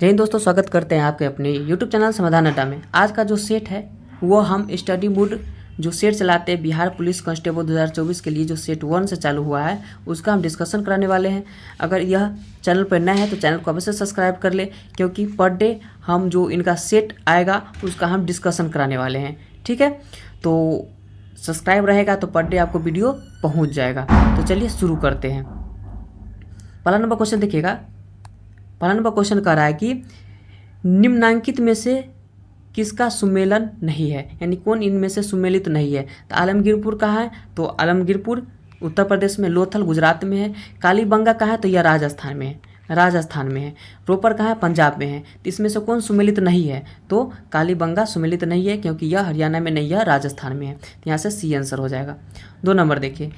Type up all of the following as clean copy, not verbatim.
जय हिंद दोस्तों, स्वागत करते हैं आपके अपने यूट्यूब चैनल समाधान अड्डा में। आज का जो सेट है वो हम स्टडी मूड जो सेट चलाते हैं बिहार पुलिस कांस्टेबल 2024 के लिए, जो सेट 1 से चालू हुआ है उसका हम डिस्कशन कराने वाले हैं। अगर यह चैनल पर नया है तो चैनल को अवश्य सब्सक्राइब कर ले, क्योंकि पर डे हम जो इनका सेट आएगा उसका हम डिस्कशन कराने वाले हैं। ठीक है, तो सब्सक्राइब रहेगा तो पर डे आपको वीडियो पहुँच जाएगा। तो चलिए शुरू करते हैं। पहला नंबर क्वेश्चन देखिएगा। पहला नंबर क्वेश्चन कह रहा है कि निम्नांकित में से किसका सुमेलन नहीं है, यानी कौन इनमें से सुमेलित नहीं है। तो आलमगीरपुर कहाँ है, तो आलमगीरपुर उत्तर प्रदेश में, लोथल गुजरात में है। कालीबंगा कहाँ है, तो यह राजस्थान में है, राजस्थान में है। रोपर कहाँ है, पंजाब में है। तो इसमें से कौन सुमेलित नहीं है, तो कालीबंगा सुमेलित नहीं है, क्योंकि यह हरियाणा में नहीं है, राजस्थान में है। तो यहाँ से सी आंसर हो जाएगा। 2 नंबर देखिए,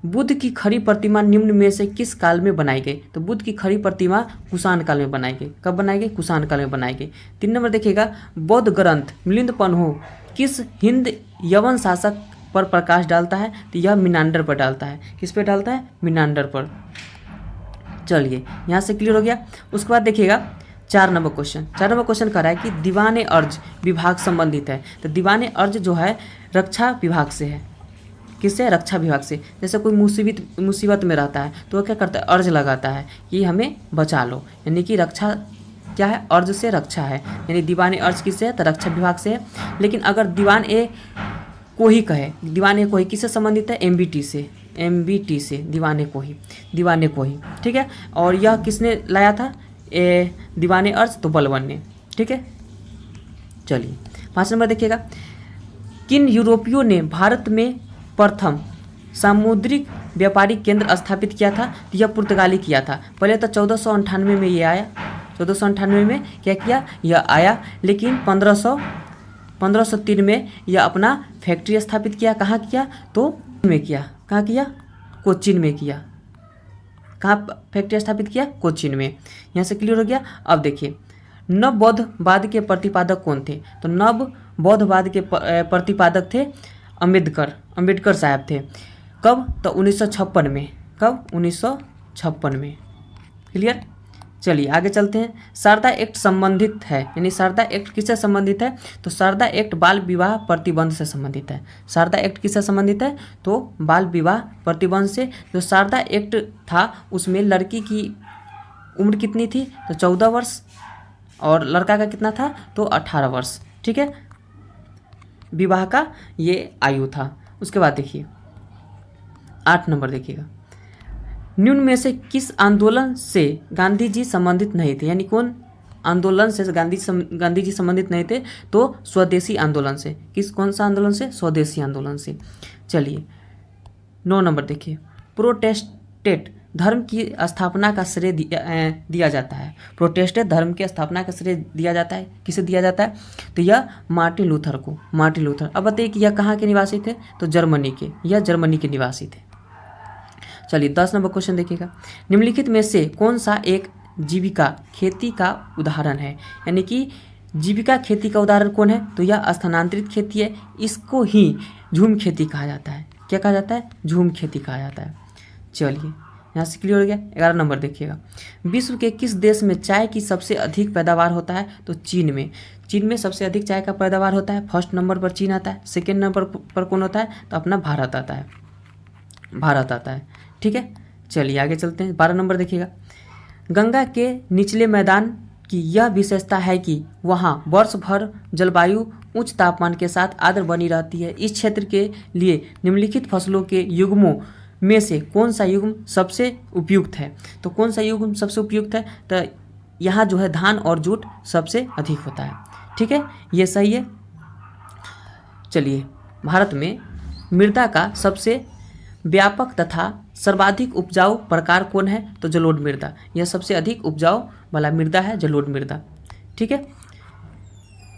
बुद्ध की खड़ी प्रतिमा निम्न में से किस काल में बनाई गई। तो बुद्ध की खड़ी प्रतिमा कुषाण काल में बनाई गई। कब बनाई गई, कुषाण काल में बनाई गई। 3 नंबर देखिएगा, बौद्ध ग्रंथ मिलिंद पन्हो किस हिंद यवन शासक पर प्रकाश डालता है। तो यह मिनांडर पर डालता है। किस पे डालता है, मिनांडर पर। चलिए यहाँ से क्लियर हो गया। उसके बाद देखिएगा 4 नंबर क्वेश्चन। 4 नंबर क्वेश्चन कह रहा है कि दीवान अर्ज विभाग संबंधित है। तो दीवान अर्ज जो है रक्षा विभाग से है। किससे, रक्षा विभाग से। जैसे कोई मुसीबत में रहता है तो वह क्या करता है, अर्ज लगाता है कि हमें बचा लो, यानी कि रक्षा क्या है, अर्ज से रक्षा है। यानी दीवान अर्ज किससे है, तो रक्षा विभाग से है। लेकिन अगर दीवान ए को ही कहे, दीवान ए को ही किससे संबंधित है, एमबीटी से, एमबीटी से दीवान ए को ही, दीवान ए को ही। ठीक है, और यह किसने लाया था, दीवान अर्ज, तो बलबन ने। ठीक है, चलिए 5 नंबर देखिएगा, किन यूरोपियों ने भारत में प्रथम सामुद्रिक व्यापारिक केंद्र स्थापित किया था। तो यह पुर्तगाली किया था। पहले तो 1498 में ये आया, 1498 में क्या किया, यह आया। लेकिन 1503 में यह अपना फैक्ट्री स्थापित किया। कहाँ किया, तो में किया। कहाँ किया, कोचीन में किया। कहाँ फैक्ट्री स्थापित किया, कोचीन में। यहाँ से क्लियर हो गया। अब देखिए, नव बौद्धवाद के प्रतिपादक कौन थे। तो नव बौद्धवाद के प्रतिपादक थे अंबेडकर साहब थे। कब, तो 1956 में। कब, 1956 में। क्लियर। चलिए आगे चलते हैं। शारदा एक्ट संबंधित है, यानी शारदा एक्ट किससे संबंधित है, तो शारदा एक्ट बाल विवाह प्रतिबंध से संबंधित है। शारदा एक्ट किससे संबंधित है, तो बाल विवाह प्रतिबंध से। जो शारदा एक्ट था उसमें लड़की की उम्र कितनी थी, तो 14 वर्ष, और लड़का का कितना था, तो 18 वर्ष। ठीक है, विवाह का ये आयु था। उसके बाद देखिए 8 नंबर देखिएगा, निम्न में से किस आंदोलन से गांधी जी संबंधित नहीं थे। यानी कौन आंदोलन से गांधी जी संबंधित नहीं थे, तो स्वदेशी आंदोलन से। कौन सा आंदोलन से, स्वदेशी आंदोलन से। चलिए 9 नंबर देखिए, प्रोटेस्टेंट धर्म की स्थापना का श्रेय दिया जाता है। प्रोटेस्टेंट धर्म की स्थापना का श्रेय दिया जाता है, किसे दिया जाता है, तो यह मार्टिन लूथर को, मार्टिन लूथर। अब बताइए कि यह कहाँ के निवासी थे, तो जर्मनी के, यह जर्मनी के निवासी थे। चलिए 10 नंबर क्वेश्चन देखिएगा, निम्नलिखित में से कौन सा एक जीविका खेती का उदाहरण है। यानी कि जीविका खेती का उदाहरण कौन है, तो यह स्थानांतरित खेती है। इसको ही झूम खेती कहा जाता है। क्या कहा जाता है, झूम खेती कहा जाता है। चलिए यहाँ से क्लियर हो गया। 11 नंबर देखिएगा, विश्व के किस देश में चाय की सबसे अधिक पैदावार होता है, तो चीन में। चीन में सबसे अधिक चाय का पैदावार होता है। फर्स्ट नंबर पर चीन आता है। सेकेंड नंबर पर कौन होता है, तो अपना भारत आता है, भारत आता है। ठीक है, चलिए आगे चलते हैं। 12 नंबर देखिएगा, गंगा के निचले मैदान की यह विशेषता है कि वहाँ वर्ष भर जलवायु उच्च तापमान के साथ आर्द्र बनी रहती है। इस क्षेत्र के लिए निम्नलिखित फसलों के युग्मों में से कौन सा युग्म सबसे उपयुक्त है। तो कौन सा युग्म सबसे उपयुक्त है, तो यहाँ जो है धान और जूट सबसे अधिक होता है। ठीक है, ये सही है। चलिए, भारत में मृदा का सबसे व्यापक तथा सर्वाधिक उपजाऊ प्रकार कौन है, तो जलोढ़ मृदा। यह सबसे अधिक उपजाऊ वाला मृदा है, जलोढ़ मृदा। ठीक है,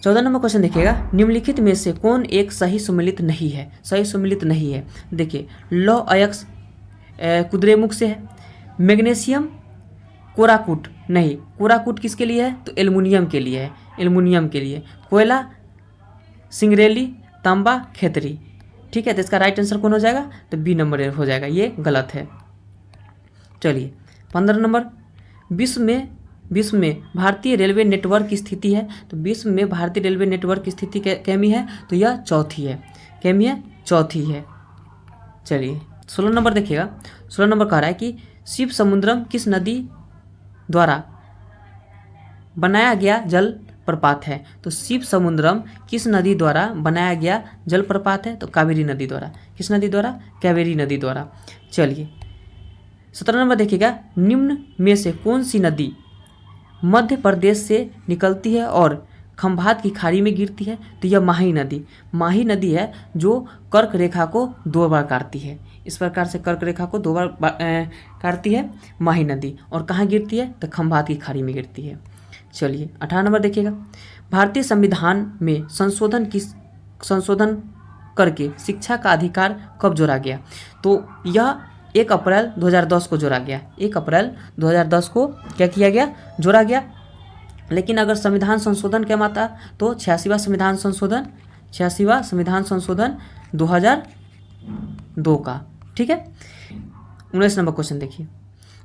14 नंबर क्वेश्चन देखिएगा, निम्नलिखित में से कौन एक सही सुमेलित नहीं है, सही सुमेलित नहीं है। देखिए, लौह अयस्क कुद्रेमुख से है। मैग्नीशियम कोराकूट नहीं, कोराकूट किसके लिए है, तो एल्युमिनियम के लिए है, एल्युमिनियम के लिए। कोयला सिंगरेली, तांबा खेतरी। ठीक है, तो इसका राइट आंसर कौन हो जाएगा, तो बी नंबर हो जाएगा, ये गलत है। चलिए 15 नंबर, विश्व में विश्व में भारतीय रेलवे नेटवर्क की स्थिति है, तो विश्व में भारतीय रेलवे नेटवर्क की स्थिति कैमी है, तो यह चौथी है। कैमी है? चौथी है। चलिए 16 नंबर देखिएगा। 16 नंबर कह रहा है कि शिव समुद्रम किस नदी द्वारा बनाया गया जल प्रपात है, तो शिव समुद्रम किस नदी द्वारा बनाया गया जल प्रपात है, तो कावेरी नदी द्वारा। किस नदी द्वारा? कावेरी नदी द्वारा। चलिए 17 नंबर देखिएगा। निम्न में से कौन सी नदी मध्य प्रदेश से निकलती है और खंभात की खाड़ी में गिरती है, तो यह माही नदी। माही नदी है जो कर्क रेखा को 2 बार काटती है। इस प्रकार से कर्क रेखा को 2 बार काटती है माही नदी, और कहाँ गिरती है, तो खंभात की खाड़ी में गिरती है। चलिए 18 नंबर देखिएगा। भारतीय संविधान में संशोधन करके शिक्षा का अधिकार कब जोड़ा गया, तो यह 1 अप्रैल 2010 को जोड़ा गया। 1 अप्रैल 2010 को क्या किया गया? जोड़ा गया। लेकिन अगर संविधान संशोधन क्या माता, तो 86वां संविधान संशोधन 2002 का। ठीक है। 19 नंबर क्वेश्चन देखिए।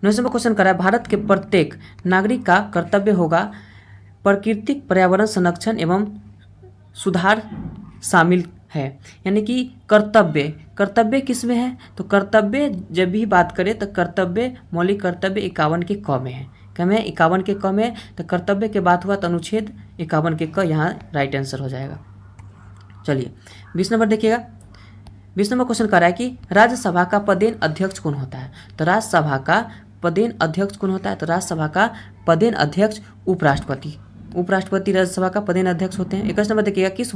19 नंबर क्वेश्चन कर रहा है, भारत के प्रत्येक नागरिक का कर्तव्य होगा प्राकृतिक पर्यावरण संरक्षण एवं सुधार शामिल है। यानी कि कर्तव्य किस में है, तो कर्तव्य जब भी बात करें तो कर्तव्य मौलिक कर्तव्य 51 के क में है। कम है 51 के क में, तो कर्तव्य के बात हुआ तो अनुच्छेद 51 के क यहाँ राइट आंसर हो जाएगा। चलिए 20 नंबर देखिएगा। 20 नंबर क्वेश्चन कर रहा है कि राज्यसभा का पदेन अध्यक्ष कौन होता है, तो राज्यसभा का पदेन अध्यक्ष कौन होता है, तो राज्यसभा का पदेन अध्यक्ष उपराष्ट्रपति राज्यसभा का पदेन अध्यक्छ होते हैं। 21 नंबर देखिएगा। किस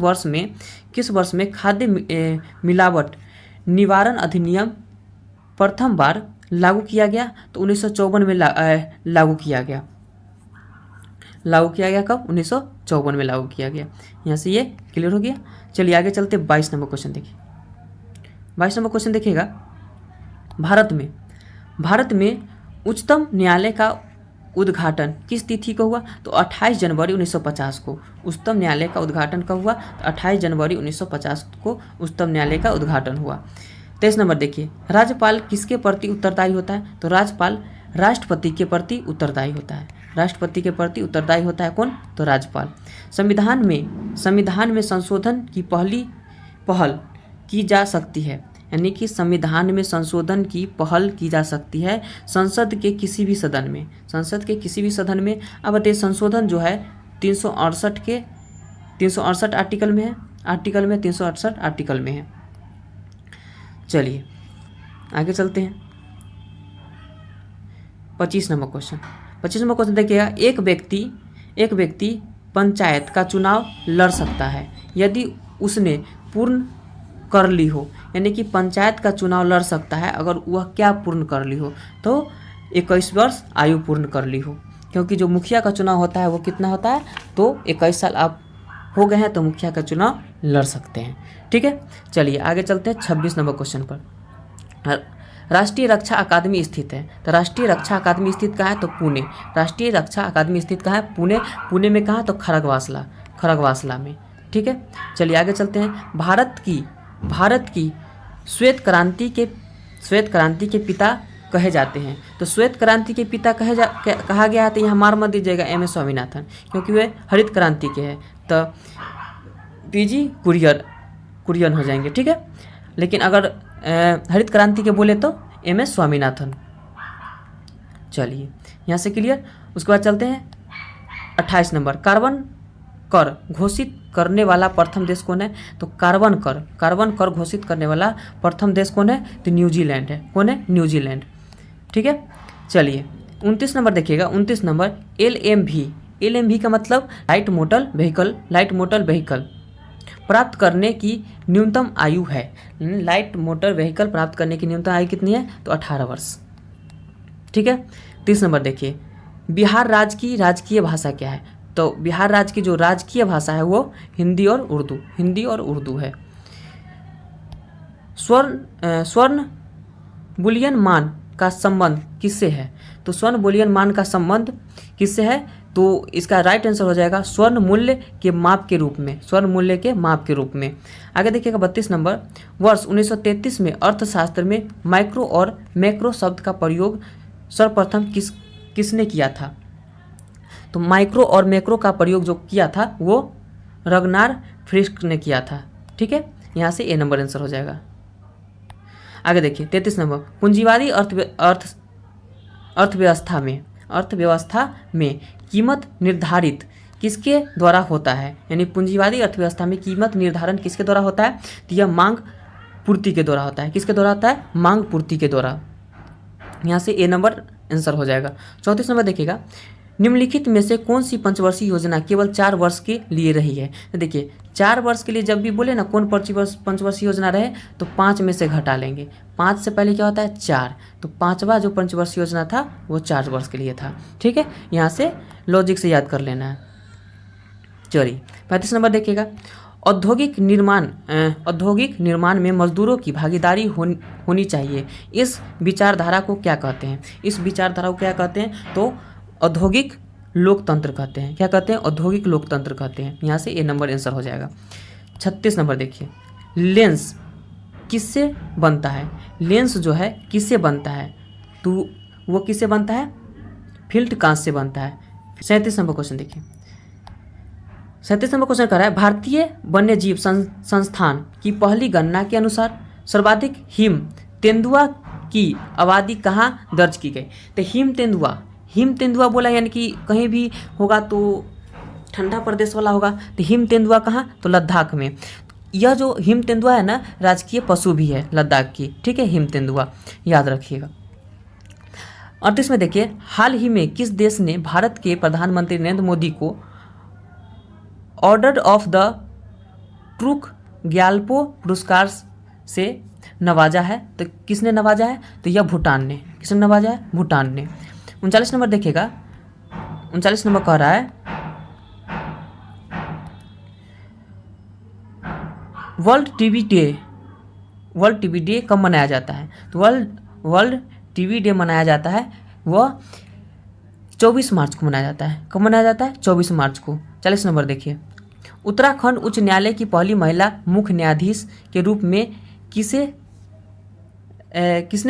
वर्ष में खाद्य मिलावट निवारण अधिनियम प्रथम बार लागू किया गया, तो 1954 में लागू किया गया। कब? 1954 में लागू किया गया। यहाँ से ये क्लियर हो गया। चलिए आगे चलते 22 नंबर क्वेश्चन देखिए। 22 नंबर क्वेश्चन देखिएगा। भारत में उच्चतम न्यायालय का उद्घाटन किस तिथि को हुआ, तो 28 जनवरी 1950 को। उच्चतम न्यायालय का उद्घाटन कब हुआ, तो 28 जनवरी 1950 को उच्चतम न्यायालय का उद्घाटन हुआ। 23 नंबर देखिए। राज्यपाल किसके प्रति उत्तरदायी होता है, तो राज्यपाल राष्ट्रपति के प्रति उत्तरदायी होता है। राष्ट्रपति के प्रति उत्तरदायी होता है कौन, तो राज्यपाल। संविधान में संशोधन की पहल की जा सकती है, यानी कि संविधान में संशोधन की पहल की जा सकती है संसद के किसी भी सदन में। अब बताइए संशोधन जो है 368 आर्टिकल में है, 368 आर्टिकल में है। चलिए आगे चलते हैं। 25 नंबर क्वेश्चन देखिएगा। एक व्यक्ति पंचायत का चुनाव लड़ सकता है यदि उसने पूर्ण कर ली हो, यानी कि पंचायत का चुनाव लड़ सकता है अगर वह क्या पूर्ण कर ली हो, तो 21 वर्ष आयु पूर्ण कर ली हो। क्योंकि जो मुखिया का चुनाव होता है वो कितना होता है, तो 21 साल आप हो गए हैं तो मुखिया का चुनाव लड़ सकते हैं। ठीक है। चलिए आगे चलते हैं 26 नंबर क्वेश्चन पर। राष्ट्रीय रक्षा अकादमी स्थित है, तो राष्ट्रीय रक्षा अकादमी स्थित कहाँ है, तो पुणे। राष्ट्रीय रक्षा अकादमी स्थित कहाँ है, पुणे में कहाँ, तो खड़गवासला में। ठीक है। चलिए आगे चलते हैं। भारत की श्वेत क्रांति के पिता कहे जाते हैं, तो श्वेत क्रांति के पिता कहा गया है, तो यहाँ मार मत दीजिएगा MS स्वामीनाथन, क्योंकि वे हरित क्रांति के हैं, तो PG कुरियन हो जाएंगे। ठीक है। लेकिन अगर हरित क्रांति के बोले तो MS स्वामीनाथन। चलिए यहाँ से क्लियर। उसके बाद चलते हैं 28 नंबर। कार्बन कर घोषित करने वाला प्रथम देश कौन है, तो कार्बन कर घोषित करने वाला प्रथम देश कौन है, तो न्यूजीलैंड है। कौन है, न्यूजीलैंड। ठीक है। चलिए 29 नंबर देखिएगा। 29 नंबर LMV का मतलब लाइट मोटर व्हीकल प्राप्त करने की न्यूनतम आयु है। लाइट मोटर व्हीकल प्राप्त करने की न्यूनतम आयु कितनी है, तो 18 वर्ष। ठीक है। 30 नंबर देखिए। बिहार राज्य की राजकीय भाषा क्या है, तो बिहार राज्य की जो राजकीय भाषा है वो हिंदी और उर्दू है। स्वर्ण बुलियन मान का संबंध किससे है, तो स्वर्ण बुलियन मान का संबंध किससे है, तो इसका राइट आंसर हो जाएगा स्वर्ण मूल्य के माप के रूप में। आगे देखिएगा 32 नंबर। वर्ष 1933 में अर्थशास्त्र में माइक्रो और मैक्रो शब्द का प्रयोग सर्वप्रथम किसने किया था, तो माइक्रो और मैक्रो का प्रयोग जो किया था वो रगनार फ्रिस्क ने किया था। ठीक है, यहाँ से ए नंबर आंसर हो जाएगा। आगे देखिए 33 नंबर, पूंजीवादी अर्थव्यवस्था में कीमत निर्धारित किसके द्वारा होता है? यानी पूंजीवादी अर्थव्यवस्था में कीमत निर्धारण किसके द्वारा होता है? तो यह मांग पूर्ति के द्वारा होता है। किसके द्वारा होता है? मांग पूर्ति के द्वारा। यहाँ से ए नंबर आंसर हो जाएगा। 34 नंबर देखिएगा, निम्नलिखित में से कौन सी पंचवर्षीय योजना केवल 4 वर्ष के लिए रही है? तो देखिए 4 वर्ष के लिए जब भी बोले ना कौन पंचवर्षीय योजना रहे तो 5 में से घटा लेंगे। 5 से पहले क्या होता है? 4, तो 5वां जो पंचवर्षीय योजना था वो 4 वर्ष के लिए था। ठीक है, यहाँ से लॉजिक से याद कर लेना है। चलिए 35 नंबर देखिएगा, औद्योगिक निर्माण में मजदूरों की भागीदारी होनी चाहिए, इस विचारधारा को क्या कहते हैं? इस विचारधारा को क्या कहते हैं? तो औद्योगिक लोकतंत्र कहते हैं। क्या कहते हैं? औद्योगिक लोकतंत्र कहते हैं। यहाँ से ए नंबर आंसर हो जाएगा। 36 नंबर देखिए, लेंस किससे बनता है? लेंस जो है किससे बनता है? तो वो किससे बनता है? फील्ड कांच से बनता है। 37 नंबर क्वेश्चन देखिए, 37 नंबर क्वेश्चन कर रहा है, भारतीय वन्यजीव संस्थान की पहली गणना के अनुसार सर्वाधिक हिम तेंदुआ की आबादी कहाँ दर्ज की गई? तो हिम तेंदुआ बोला, यानी कि कहीं भी होगा तो ठंडा प्रदेश वाला होगा। तो हिम तेंदुआ कहाँ? तो लद्दाख में। यह जो हिम तेंदुआ है ना, राजकीय पशु भी है लद्दाख की। ठीक है, हिम तेंदुआ याद रखिएगा। 38 में देखिए, हाल ही में किस देश ने भारत के प्रधानमंत्री नरेंद्र मोदी को ऑर्डर ऑफ द ट्रूक ग्याल्पो पुरस्कार से नवाजा है? तो किसने नवाजा है? तो यह भूटान ने। किसने नवाजा है? भूटान ने। 39 नंबर देखिएगा, 39 नंबर कह रहा है, वर्ल्ड टीबी डे कब मनाया जाता है? तो वर्ल्ड टीबी डे मनाया जाता है वह 24 मार्च को मनाया जाता है। कब मनाया जाता है? 24 मार्च को। 40 नंबर देखिए, उत्तराखंड उच्च न्यायालय की पहली महिला मुख्य न्यायाधीश के रूप में किसने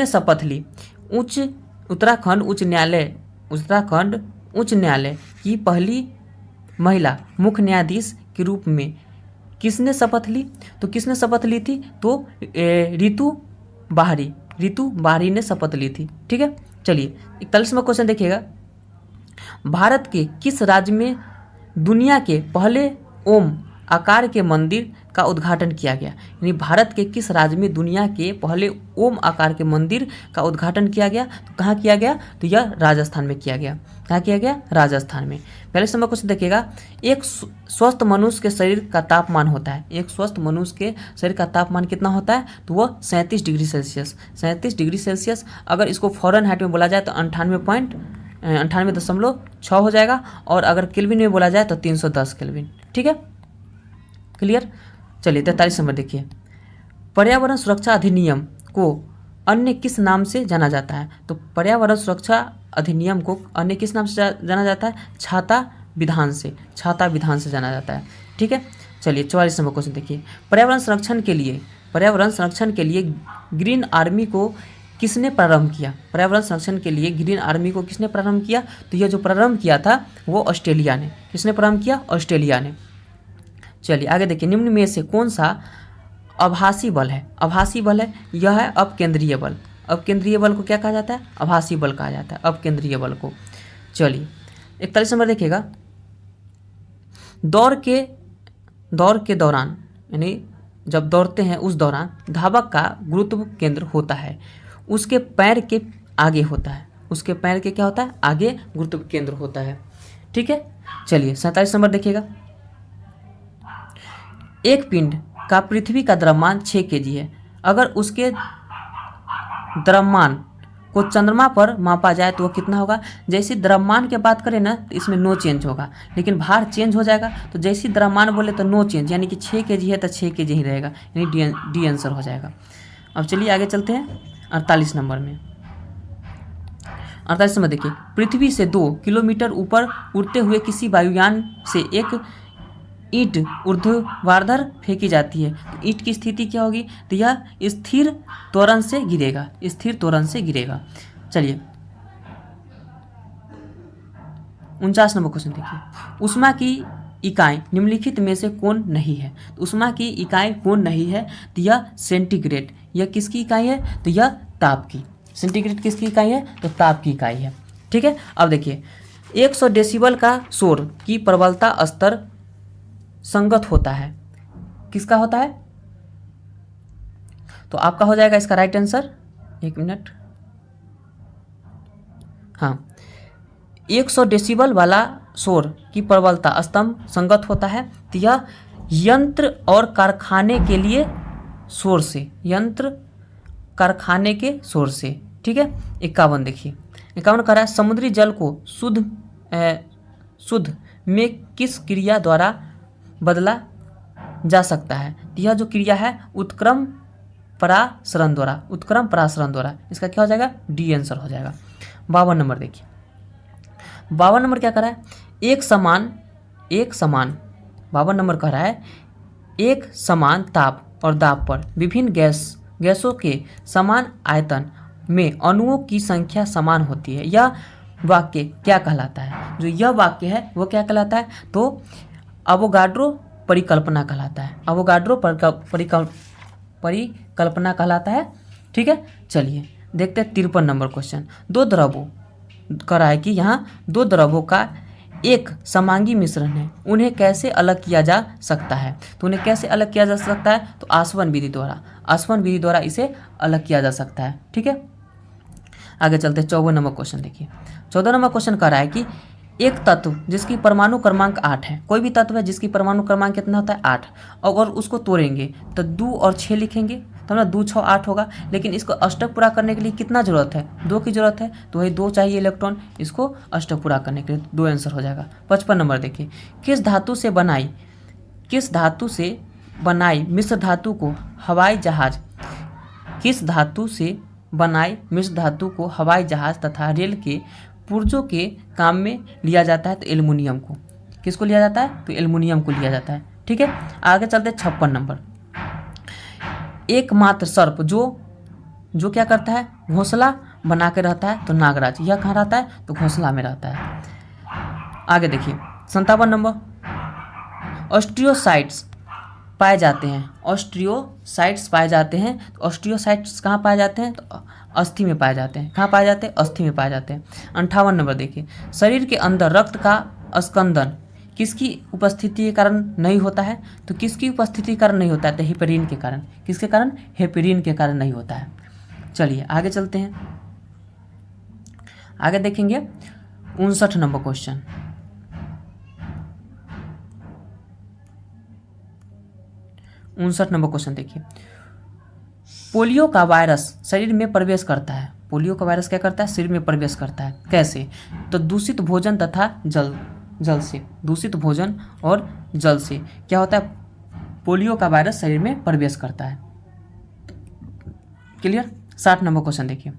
शपथ ली? उत्तराखंड उच्च न्यायालय की पहली महिला मुख्य न्यायाधीश के रूप में किसने शपथ ली? तो किसने शपथ ली थी? तो रितु बाहरी ने शपथ ली थी। ठीक है, चलिए 41वां क्वेश्चन देखिएगा, भारत के किस राज्य में दुनिया के पहले ओम आकार के मंदिर का उद्घाटन किया गया? यानी भारत के किस राज्य में दुनिया के पहले ओम आकार के मंदिर का उद्घाटन किया गया? तो कहाँ किया गया? तो यह राजस्थान में किया गया। कहाँ किया गया? राजस्थान में। पहले नंबर क्वेश्चन देखिएगा, एक स्वस्थ मनुष्य के शरीर का तापमान होता है, एक स्वस्थ मनुष्य के शरीर का तापमान कितना होता है? तो वह 37 डिग्री सेल्सियस। 37 डिग्री सेल्सियस अगर इसको फ़ॉरेनहाइट में बोला जाए तो 98.6 हो जाएगा, और अगर केल्विन में बोला जाए तो 310 केल्विन। ठीक है, क्लियर। चलिए 43 नंबर देखिए, पर्यावरण सुरक्षा अधिनियम को अन्य किस नाम से जाना जाता है? तो पर्यावरण सुरक्षा अधिनियम को अन्य किस नाम से जाना जाता है? छाता विधान से जाना जाता है। ठीक है, चलिए 44 नंबर क्वेश्चन देखिए, पर्यावरण संरक्षण के लिए ग्रीन आर्मी को किसने प्रारंभ किया? पर्यावरण संरक्षण के लिए ग्रीन आर्मी को किसने प्रारंभ किया? तो यह जो प्रारंभ किया था वो ऑस्ट्रेलिया ने। किसने प्रारंभ किया? ऑस्ट्रेलिया ने। चलिए आगे देखिए, निम्न में से कौन सा आभासी बल है? यह है अपकेंद्रीय बल। अपकेंद्रीय बल को क्या कहा जाता है? आभासी बल कहा जाता है अपकेंद्रीय बल को। चलिए 41 नंबर देखिएगा, दौड़ के दौरान, यानी जब दौड़ते हैं उस दौरान धावक का गुरुत्व केंद्र होता है उसके पैर के आगे होता है। उसके पैर के क्या होता है? आगे गुरुत्व केंद्र होता है। ठीक है, चलिए 47 नंबर देखिएगा, एक पिंड का पृथ्वी का द्रव्यमान 6 kg है, अगर उसके द्रव्यमान को चंद्रमा पर मापा जाए तो वह कितना होगा? जैसे द्रव्यमान की बात करें ना तो इसमें नो चेंज होगा, लेकिन भार चेंज हो जाएगा। तो जैसे द्रव्यमान बोले तो नो चेंज, यानी कि 6 kg है तो 6 kg ही रहेगा, यानी डी आंसर हो जाएगा। अब चलिए आगे चलते हैं 48 नंबर में। 48 नंबर देखिए, पृथ्वी से 2 किलोमीटर ऊपर उड़ते हुए किसी वायुयान से एक ईंट ऊर्ध्वाधर फेंकी जाती है, तो ईंट की स्थिति क्या होगी? तो यह स्थिर त्वरण से गिरेगा। चलिए 49 नंबर क्वेश्चन देखिए, ऊष्मा की इकाई निम्नलिखित में से कौन नहीं है? तो ऊष्मा की इकाई कौन नहीं है? तो यह सेंटीग्रेड। यह किसकी इकाई है? तो यह ताप की। सेंटीग्रेड किसकी इकाई है? तो ताप की इकाई है। ठीक है, अब देखिए 100 डेसिबल का शोर की प्रबलता स्तर संगत होता है, किसका होता है? तो आपका हो जाएगा इसका राइट आंसर, 1 मिनट, हाँ, 100 डेसिबल वाला शोर की प्रबलता स्तंभ संगत होता है। तो यह यंत्र और कारखाने के लिए शोर से, यंत्र कारखाने के शोर से। ठीक है, 51 देखिए, 51 कह रहा है समुद्री जल को शुद्ध में किस क्रिया द्वारा बदला जा सकता है? तो यह जो क्रिया है उत्क्रम परासरण द्वारा, उत्क्रम परासरण द्वारा। इसका क्या हो जाएगा? डी आंसर हो जाएगा। 52 नंबर देखिए, 52 नंबर क्या कर रहा है? एक समान 52 नंबर कह रहा है एक समान ताप और दाब पर विभिन्न गैसों के समान आयतन में अणुओं की संख्या समान होती है। यह वाक्य क्या कहलाता है? जो यह वाक्य है वो क्या कहलाता है? तो अवोगाड्रो परिकल्पना कहलाता है। अवोगाड्रो परिकल्पना कहलाता है। ठीक है, चलिए देखते हैं 53 नंबर क्वेश्चन। दो द्रवों कह रहा है कि यहाँ दो द्रवों का एक समांगी मिश्रण है, उन्हें कैसे अलग किया जा सकता है? तो उन्हें कैसे अलग किया जा सकता है? तो आसवन विधि द्वारा, आसवन विधि द्वारा इसे अलग किया जा सकता है। ठीक है, आगे चलते हैं 54 नंबर क्वेश्चन देखिए। 14 नंबर क्वेश्चन कह रहा है कि एक तत्व जिसकी परमाणु क्रमांक 8 है, कोई भी तत्व है जिसकी परमाणु क्रमांक कितना होता है? 8, और उसको तोड़ेंगे तो 2 और 6 लिखेंगे तो ना 2 6 8 होगा। लेकिन इसको अष्टक पूरा करने के लिए कितना जरूरत है? 2 की जरूरत है, तो वही 2 चाहिए इलेक्ट्रॉन इसको अष्टक पूरा करने के लिए। 2 आंसर हो जाएगा। 55 नंबर देखिए, किस धातु से बनाई मिश्र धातु को हवाई जहाज, किस धातु से बनाई मिश्र धातु को हवाई जहाज तथा रेल के पुर्जों के काम में लिया जाता है? तो एल्युमिनियम को। किसको लिया जाता है? तो एल्युमिनियम को लिया जाता है। ठीक है, आगे चलते 56 नंबर। एकमात्र सर्प जो क्या करता है? घोंसला बना के रहता है, तो नागराज। यह कहाँ रहता है? तो घोंसला में रहता है। आगे देखिए 57 नंबर, ऑस्ट्रियोसाइट्स पाए जाते हैं, ऑस्ट्रियोसाइट्स पाए जाते हैं। तो ऑस्ट्रियोसाइट्स कहाँ पाए जाते हैं? तो अस्थि में पाए जाते हैं। कहाँ पाए जाते हैं? अस्थि में पाए जाते हैं। 58 नंबर देखिए, शरीर के अंदर रक्त का स्कंदन किसकी उपस्थिति के कारण नहीं होता है? तो किसकी उपस्थिति के कारण नहीं होता है? तो हेपेरिन के कारण। किसके कारण? हेपेरिन के कारण नहीं होता है। चलिए आगे चलते हैं, आगे देखेंगे 59 नंबर क्वेश्चन। 59 नंबर क्वेश्चन देखिए, पोलियो का वायरस शरीर में प्रवेश करता है। पोलियो का वायरस क्या करता है? शरीर में प्रवेश करता है। कैसे? तो दूषित भोजन तथा जल से, दूषित भोजन और जल से क्या होता है? पोलियो का वायरस शरीर में प्रवेश करता है। क्लियर? 60 नंबर क्वेश्चन देखिए,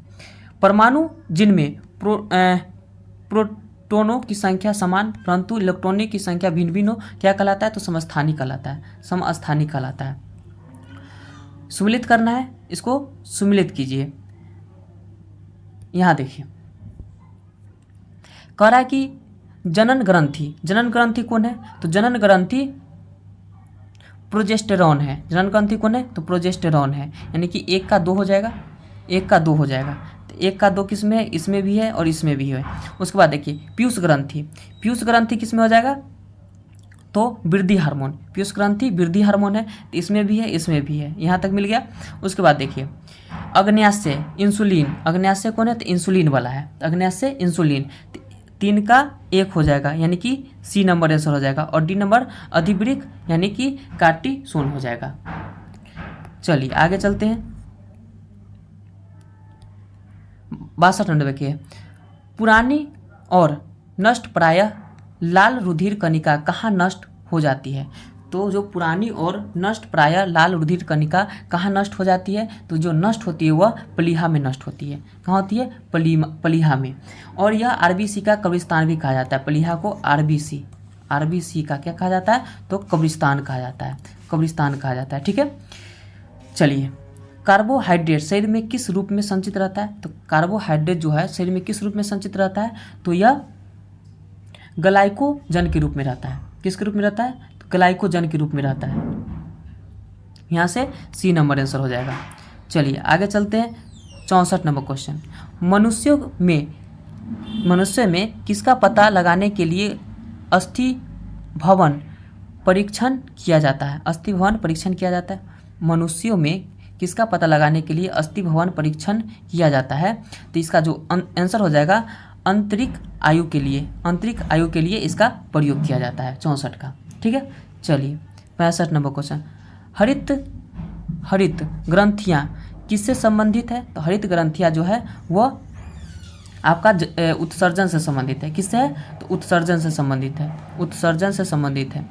परमाणु जिनमें प्रोटोनों की संख्या समान परंतु इलेक्ट्रॉनों की संख्या भिन्न भिन्न हो क्या कहलाता है? तो समस्थानी कहलाता है। समस्थानी कहलाता है। सुमिलित करना है, इसको सुमिलित कीजिए। यहां देखिए कह रहा है कि जनन ग्रंथि कौन है? तो जनन ग्रंथि प्रोजेस्टेरॉन है। जनन ग्रंथि कौन है? तो प्रोजेस्टेरॉन है। यानी कि 1 का 2 हो जाएगा, 1 का 2 हो जाएगा। तो 1 का 2 किस में है? इसमें भी है और इसमें भी है। उसके बाद देखिए पीयूष ग्रंथि किस में हो जाएगा? तो वृद्धि हार्मोन। पीयूष ग्रंथि वृद्धि हार्मोन है, तो इसमें भी है, इसमें भी है। यहाँ तक मिल गया। उसके बाद देखिए अग्न्याशय इंसुलिन, अग्न्याशय कौन है? तो इंसुलिन वाला है। अग्न्याशय इंसुलिन 3 का 1 हो जाएगा, यानी कि सी नंबर आंसर हो जाएगा। और डी नंबर अधिवृक्क यानी कि कार्टिसोन हो जाएगा। चलिए आगे चलते हैं 62 नंबर देखिए, पुरानी और नष्ट प्रायः लाल रुधिर कणिका कहाँ नष्ट हो जाती है? तो जो पुरानी और नष्ट प्रायः लाल रुधिर कणिका कहाँ नष्ट हो जाती है? तो जो नष्ट होती है वह प्लीहा में नष्ट होती है। कहाँ होती है? प्लीहा में। और यह आरबीसी का कब्रिस्तान भी कहा जाता है। प्लीहा को आरबीसी का क्या कहा जाता है? तो कब्रिस्तान कहा जाता है। कब्रिस्तान कहा जाता है। ठीक है, चलिए कार्बोहाइड्रेट शरीर में किस रूप में संचित रहता है? तो कार्बोहाइड्रेट जो है शरीर में किस रूप में संचित रहता है? तो यह ग्लाइकोजन के रूप में रहता है। किसके रूप में रहता है? तो ग्लाइकोजन के रूप में रहता है। यहाँ से सी नंबर आंसर हो जाएगा। चलिए आगे चलते हैं। 64 नंबर क्वेश्चन, मनुष्य में किसका पता लगाने के लिए अस्थि भवन परीक्षण किया जाता है? अस्थि भवन परीक्षण किया जाता है। मनुष्यों में किसका पता लगाने के लिए अस्थि भवन परीक्षण किया जाता है? तो इसका जो आंसर हो जाएगा आंतरिक आयु के लिए, आंतरिक आयु के लिए इसका प्रयोग किया जाता है 64 का। ठीक है, चलिए 65 नंबर क्वेश्चन, हरित ग्रंथियाँ किससे संबंधित है? तो हरित ग्रंथियाँ जो है वह आपका उत्सर्जन से संबंधित है। किससे है? तो उत्सर्जन से संबंधित है, उत्सर्जन से संबंधित है।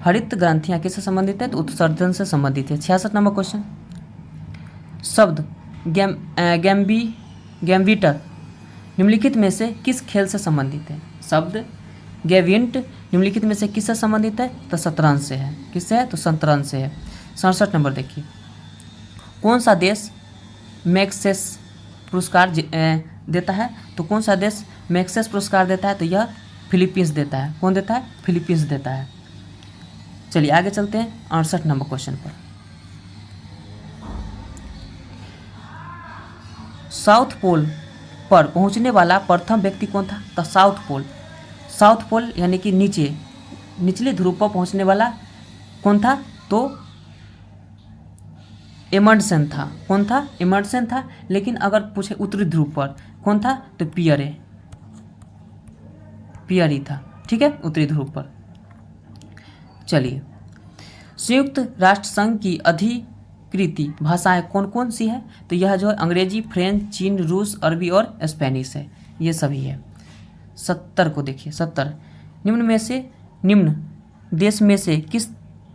हरित ग्रंथियाँ किससे संबंधित है? तो उत्सर्जन से संबंधित है। 66 नंबर क्वेश्चन, शब्द गैम्बिटर निम्नलिखित में से किस खेल से संबंधित है? शब्द गैविंट निम्नलिखित में से किससे संबंधित है? तो शतरंज से है। किससे है? तो शतरंज से है। 67 नंबर देखिए, कौन सा देश मैग्सेस पुरस्कार देता है? तो कौन सा देश मैग्सेस पुरस्कार देता है? तो यह फिलीपींस देता है। कौन देता है? फिलीपींस देता है। चलिए आगे चलते हैं 68 नंबर क्वेश्चन पर। साउथ पोल पर पहुंचने वाला प्रथम व्यक्ति कौन था? तो साउथ पोल यानी कि निचले ध्रुव पर पहुंचने वाला कौन था? तो एमंडसन था। कौन था? एमंडसन था। लेकिन अगर पूछे उत्तरी ध्रुव पर कौन था? तो पियरी था। ठीक है, उत्तरी ध्रुव पर। चलिए, संयुक्त राष्ट्र संघ की अधिकृत भाषाएं कौन कौन सी है? तो यह जो है अंग्रेजी, फ्रेंच, चीन, रूस, अरबी और स्पेनिश है। ये सभी है। 70 को देखिए, 70, निम्न देश में से किस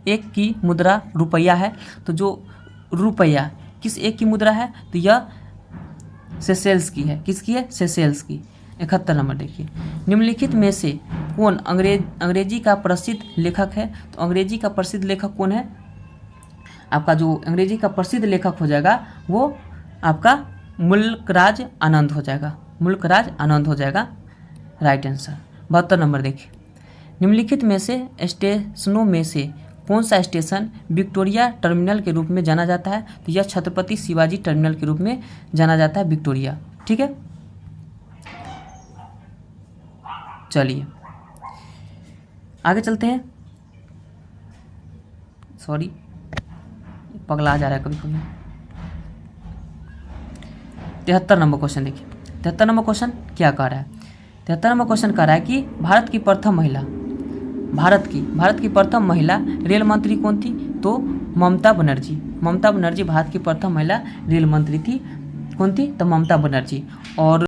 एक की मुद्रा रुपया है? तो जो रुपया किस एक की मुद्रा है? तो यह सेशेल्स की है। किसकी है? सेशेल्स की। 71 नंबर देखिए, निम्नलिखित में से कौन अंग्रेजी का प्रसिद्ध लेखक है? तो अंग्रेजी का प्रसिद्ध लेखक कौन है? आपका जो अंग्रेजी का प्रसिद्ध लेखक हो जाएगा वो आपका मुल्कराज आनंद हो जाएगा। मुल्कराज आनंद हो जाएगा राइट आंसर। 72 नंबर देखिए, निम्नलिखित में से स्टेशनों में से कौन सा स्टेशन विक्टोरिया टर्मिनल के रूप में जाना जाता है? तो यह छत्रपति शिवाजी टर्मिनल के रूप में जाना जाता है, विक्टोरिया। ठीक है, चलिए आगे चलते हैं। सॉरी, पगला जा रहा है कभी कभी। 73 नंबर क्वेश्चन देखिए, 73 नंबर क्वेश्चन क्या कह रहा है? 73 नंबर क्वेश्चन कह रहा है कि भारत की प्रथम महिला रेल मंत्री कौन थी? तो ममता बनर्जी भारत की प्रथम महिला रेल मंत्री थी। कौन थी? तो ममता बनर्जी। और